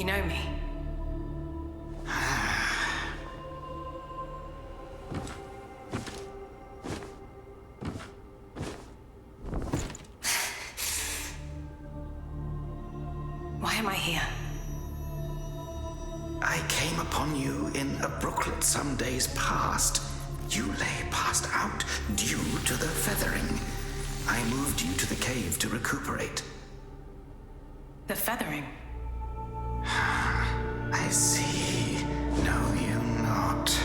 You know me? Why am I here? I came upon you in a brooklet some days past. You lay passed out due to the feathering. I moved you to the cave to recuperate. The feathering? I see. Know you not.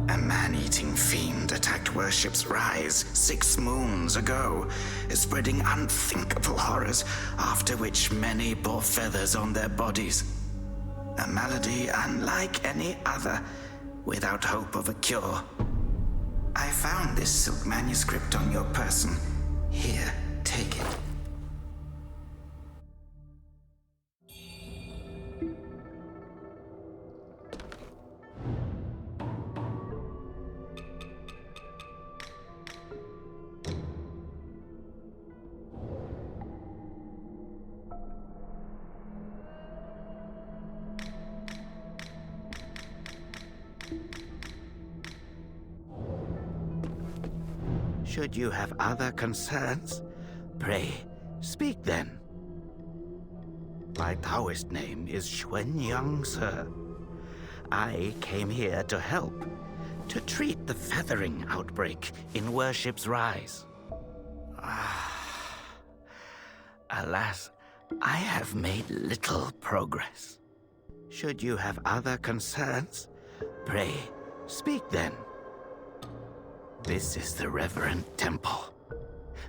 A man-eating fiend attacked Worship's Rise 6 moons ago, spreading unthinkable horrors, after which many bore feathers on their bodies. A malady unlike any other, without hope of a cure. I found this silk manuscript on your person. Here, take it. Should you have other concerns, pray, speak then. My Taoist name is Xuanyang, sir. I came here to help, to treat the feathering outbreak in Worship's Rise. Alas, I have made little progress. Should you have other concerns, pray, speak then. This is the Reverend Temple.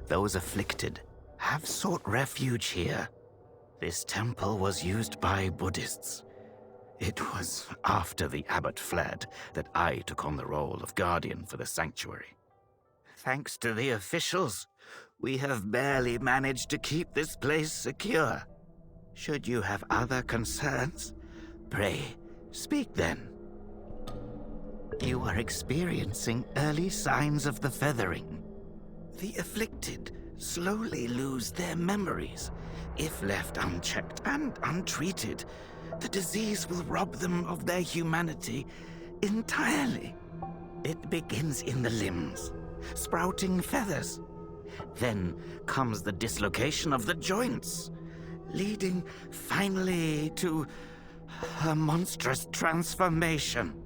Those afflicted have sought refuge here. This temple was used by Buddhists. It was after the abbot fled that I took on the role of guardian for the sanctuary. Thanks to the officials, we have barely managed to keep this place secure. Should you have other concerns, pray, speak then. You are experiencing early signs of the feathering. The afflicted slowly lose their memories. If left unchecked and untreated, the disease will rob them of their humanity entirely. It begins in the limbs, sprouting feathers. Then comes the dislocation of the joints, leading finally to a monstrous transformation.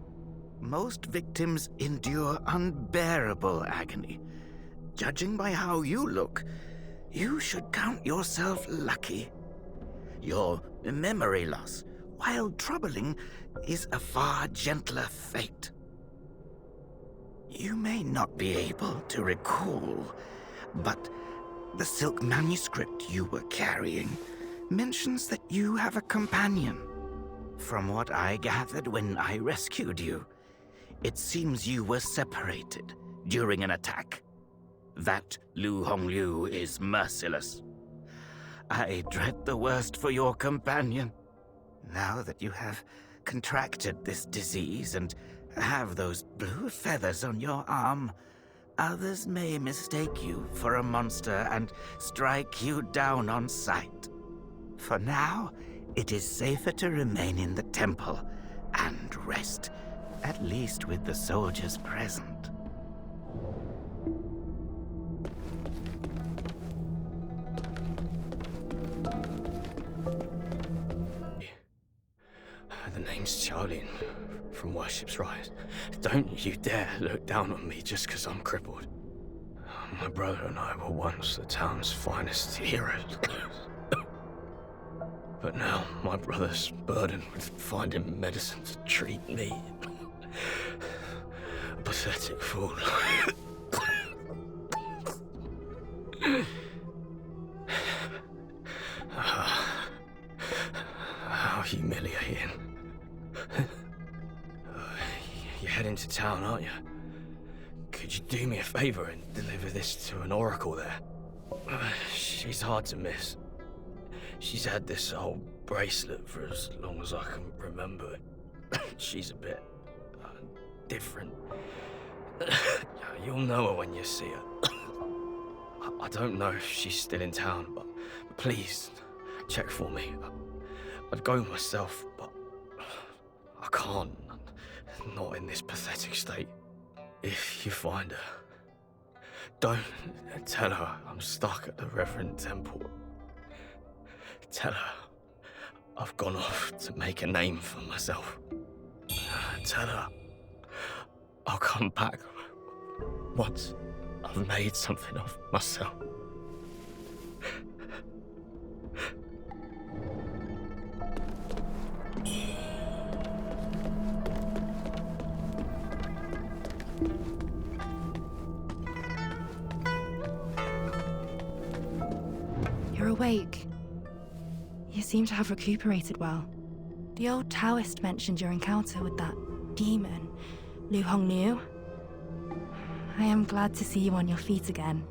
Most victims endure unbearable agony. Judging by how you look, you should count yourself lucky. Your memory loss, while troubling, is a far gentler fate. You may not be able to recall, but the silk manuscript you were carrying mentions that you have a companion. From what I gathered when I rescued you, it seems you were separated during an attack. That Lu Hongliu is merciless. I dread the worst for your companion. Now that you have contracted this disease and have those blue feathers on your arm, others may mistake you for a monster and strike you down on sight. For now, it is safer to remain in the temple and rest, at least with the soldiers present. The name's Xiaolin from Worship's Rise. Don't you dare look down on me just because I'm crippled. My brother and I were once the town's finest heroes. But now my brother's burdened with finding medicine to treat me. A pathetic fool. How humiliating. You're heading to town, aren't you? Could you do me a favor and deliver this to an oracle there? She's hard to miss. She's had this old bracelet for as long as I can remember. She's a bit different. You'll know her when you see her. I don't know if she's still in town, but please check for me. I'd go myself, but I can't. Not in this pathetic state. If you find her, don't tell her I'm stuck at the Reverend Temple. Tell her I've gone off to make a name for myself. Tell her I'll come back once I've made something of myself. You're awake. You seem to have recuperated well. The old Taoist mentioned your encounter with that demon, Lu Hongliu. I am glad to see you on your feet again.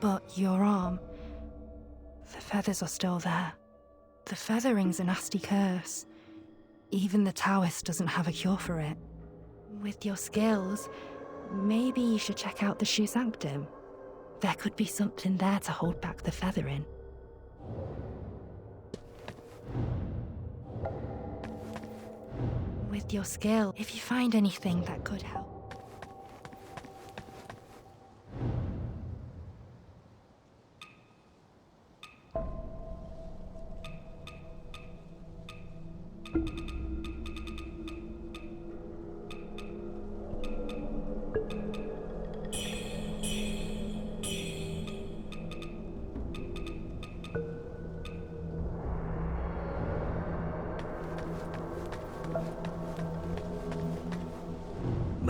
But your arm, the feathers are still there. The feathering's a nasty curse. Even the Taoist doesn't have a cure for it. With your skills, maybe you should check out the Shu Sanctum. There could be something there to hold back the feathering. With your skill, if you find anything that could help.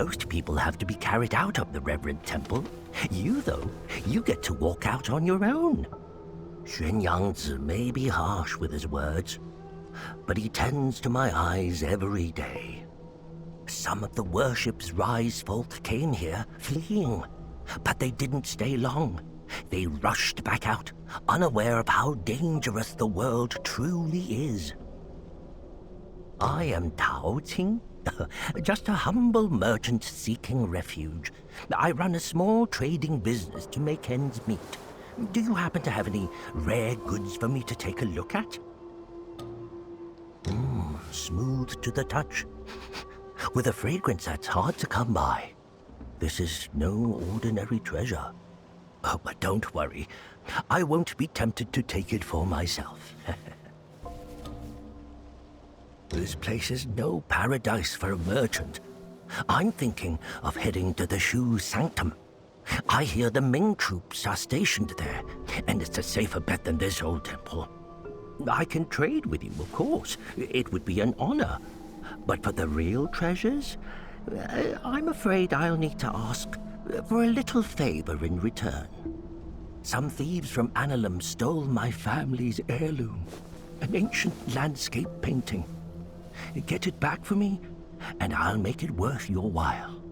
Most people have to be carried out of the Reverend Temple. You, though, you get to walk out on your own. Xuan Yangzi may be harsh with his words, but he tends to my eyes every day. Some of the worship's rise folk came here, fleeing, but they didn't stay long. They rushed back out, unaware of how dangerous the world truly is. I am Tao Ting, just a humble merchant seeking refuge. I run a small trading business to make ends meet. Do you happen to have any rare goods for me to take a look at? Smooth to the touch, with a fragrance that's hard to come by. This is no ordinary treasure. Oh, but don't worry. I won't be tempted to take it for myself. This place is no paradise for a merchant. I'm thinking of heading to the Shu Sanctum. I hear the Ming troops are stationed there, and it's a safer bet than this old temple. I can trade with you, of course. It would be an honor. But for the real treasures, I'm afraid I'll need to ask for a little favor in return. Some thieves from Annalum stole my family's heirloom, an ancient landscape painting. Get it back for me, and I'll make it worth your while.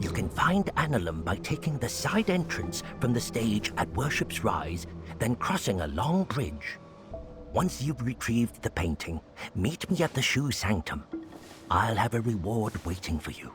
You can find Annalum by taking the side entrance from the stage at Worship's Rise, then crossing a long bridge. Once you've retrieved the painting, meet me at the Shu Sanctum. I'll have a reward waiting for you.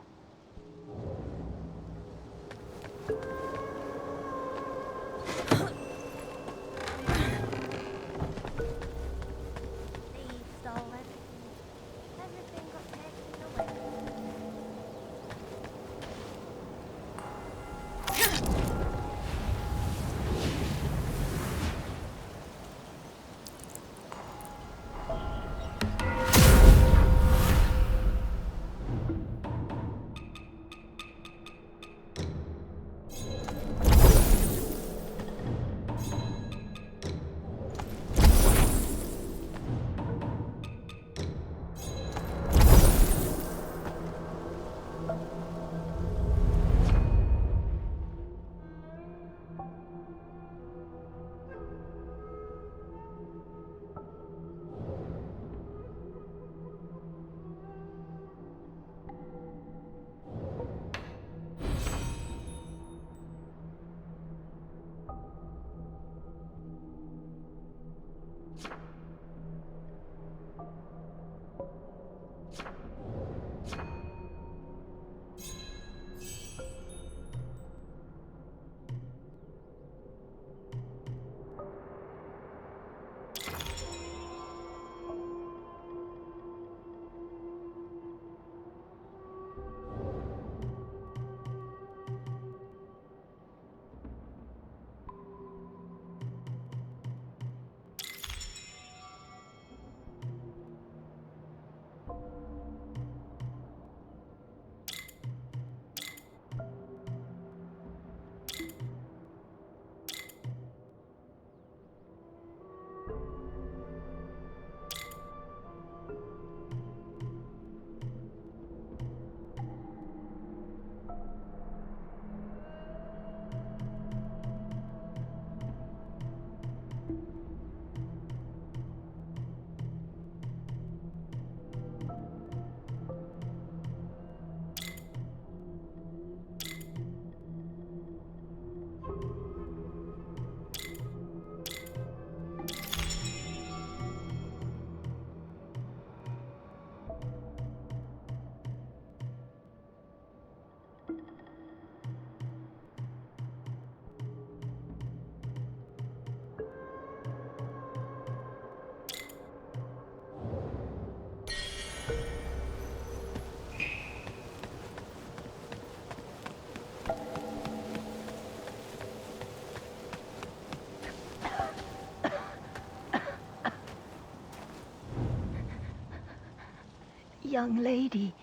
Young lady,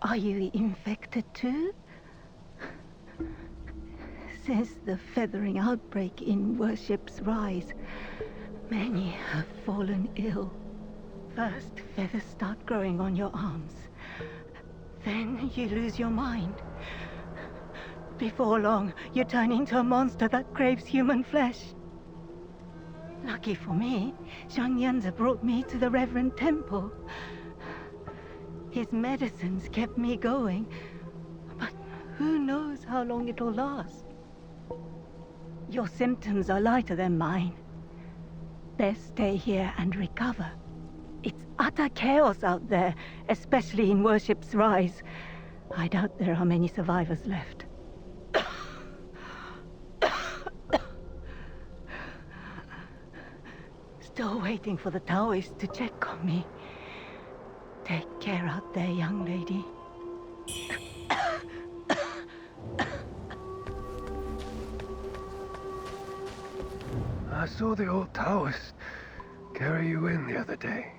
are you infected too? Since the feathering outbreak in Worship's Rise, many have fallen ill. First, feathers start growing on your arms. Then you lose your mind. Before long, you turn into a monster that craves human flesh. Lucky for me, Zhang Yanzi brought me to the Reverend Temple. His medicines kept me going, but who knows how long it'll last. Your symptoms are lighter than mine. Best stay here and recover. It's utter chaos out there, especially in Worship's Rise. I doubt there are many survivors left. Still waiting for the Taoists to check on me. Take care out there, young lady. I saw the old Taoist carry you in the other day.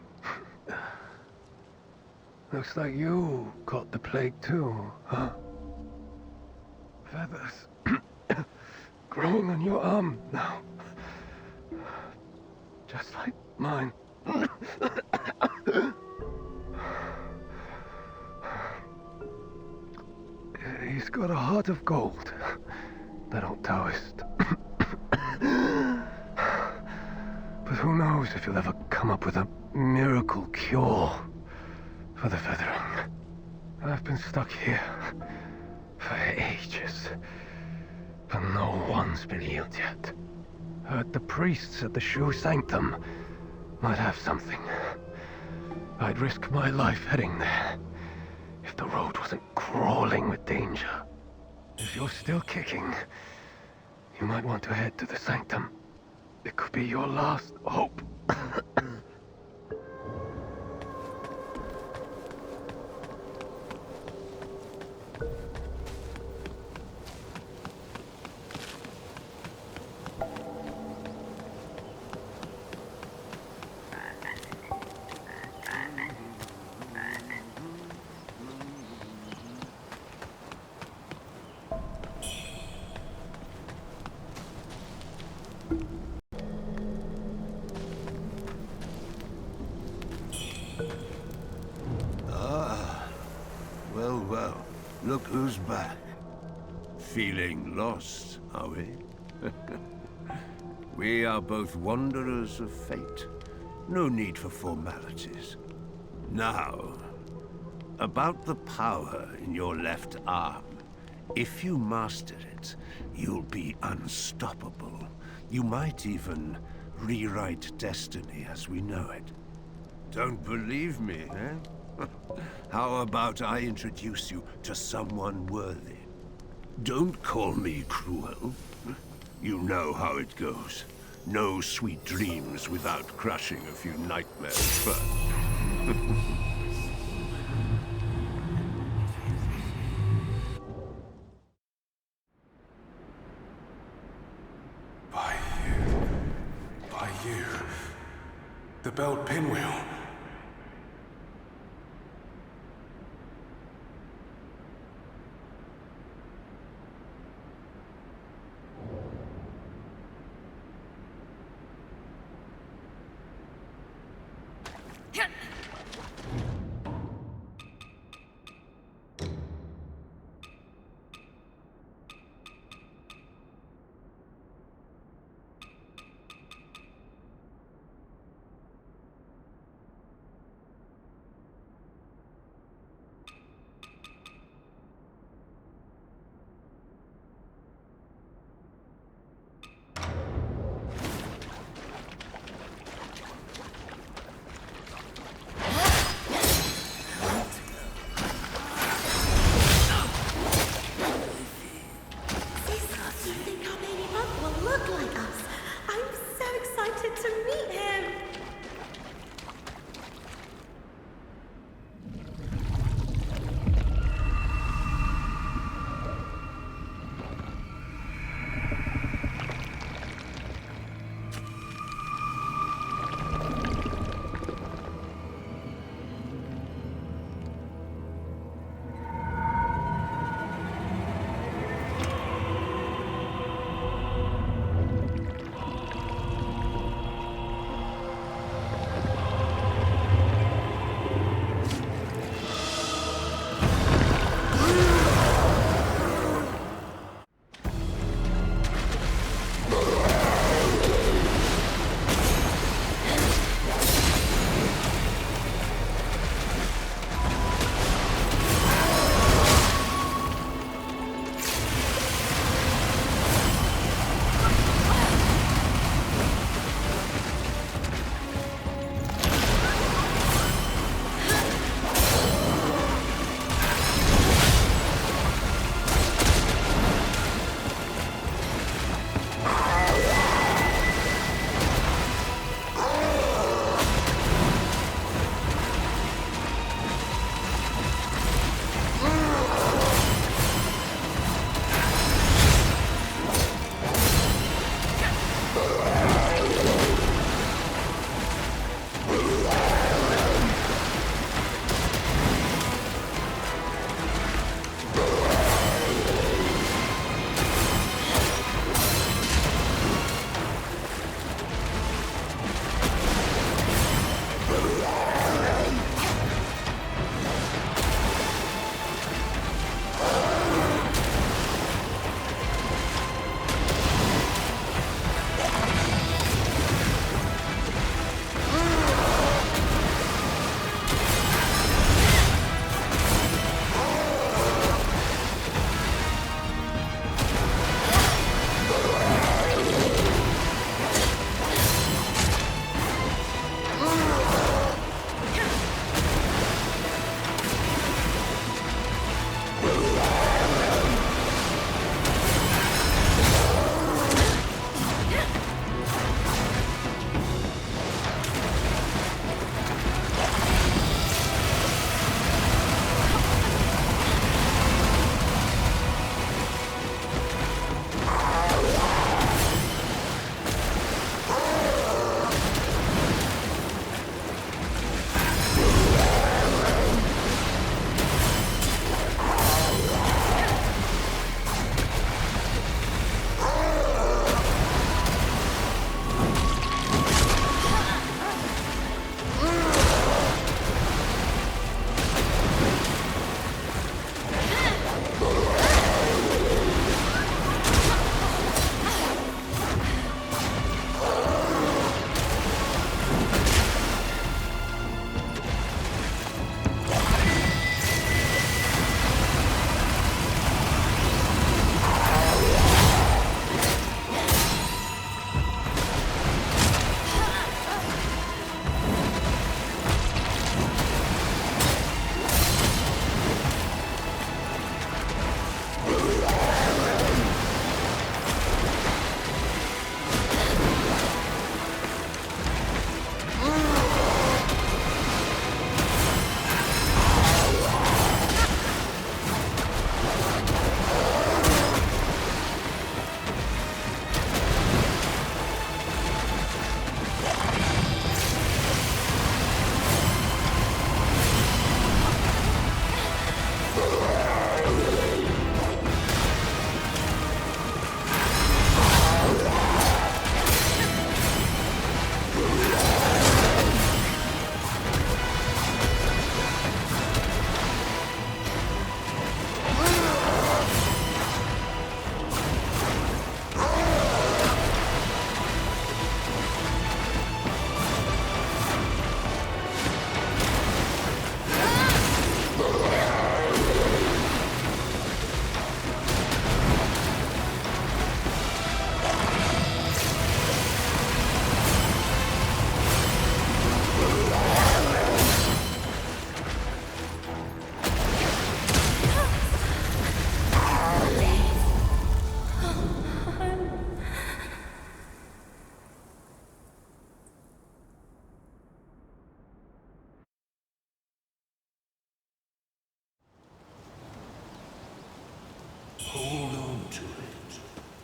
Looks like you caught the plague too, huh? Feathers growing on your arm now. Just like mine. He's got a heart of gold, that old Taoist. But who knows if he'll ever come up with a miracle cure for the feathering. I've been stuck here for ages, but no one's been healed yet. Heard the priests at the Shu Sanctum might have something. I'd risk my life heading there if the road wasn't crawling with danger. If you're still kicking, you might want to head to the Sanctum. It could be your last hope. Well, look who's back. Feeling lost, are we? We are both wanderers of fate. No need for formalities. Now, about the power in your left arm. If you master it, you'll be unstoppable. You might even rewrite destiny as we know it. Don't believe me, eh? How about I introduce you to someone worthy? Don't call me cruel. You know how it goes. No sweet dreams without crushing a few nightmares first. By you. The belt pinwheel.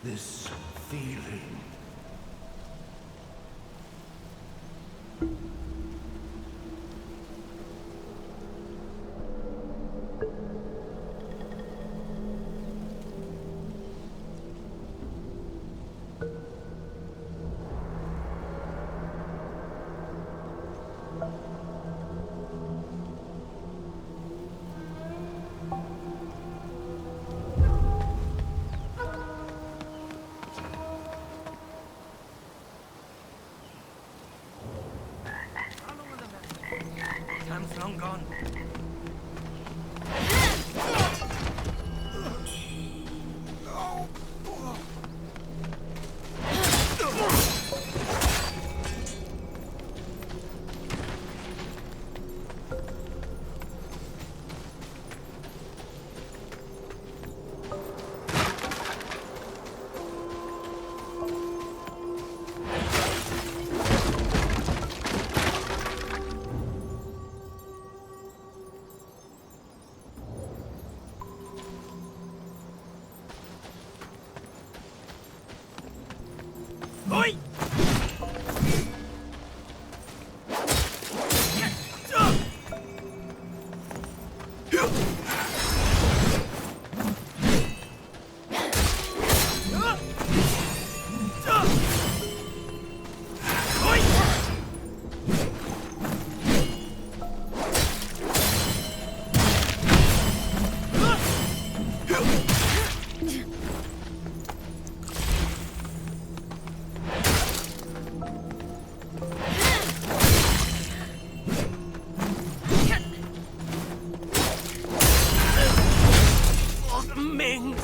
this feeling? Time's long gone. Oi! Ming!